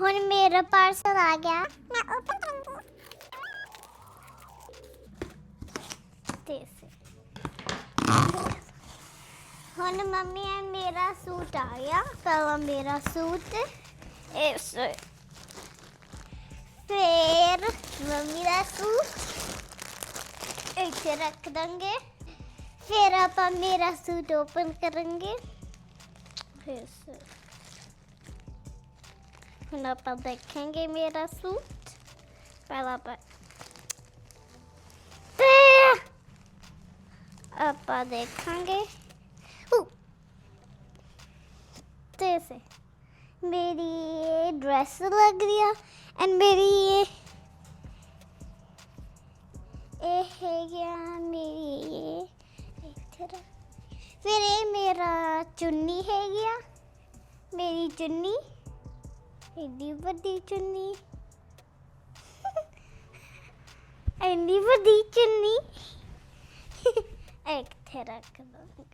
हुन मेरा पार्सल आ गया, मैं ओपन करूंगी। हुन मम्मी मेरा सूट आ गया। पहला मेरा सूट ऐसे, फिर मम्मी का सूट इसे रख देंगे, फिर आप मेरा सूट ओपन करेंगे। फिर से हुन आप देखेंगे मेरा सूट। पहला आप देखेंगे जैसे मेरी ये ड्रेस लग रही है एंड मेरी ये है गया मेरी ये फिर ये मेरा चुन्नी है गया, मेरी चुन्नी एडी बड़ी चुन्नी एडी बड़ी चुन्नी एक थे रख दो।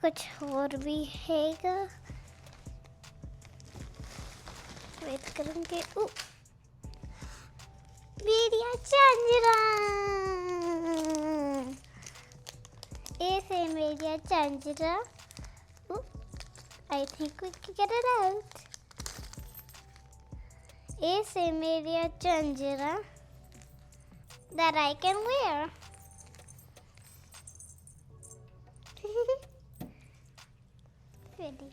कुछ और भी हैगा, वेट करूँगी। मेरी झांझरा, ऐसे मेरी झांझरा। I think we can get it out. ऐसे मेरी झांझरा that I can wear. Ready.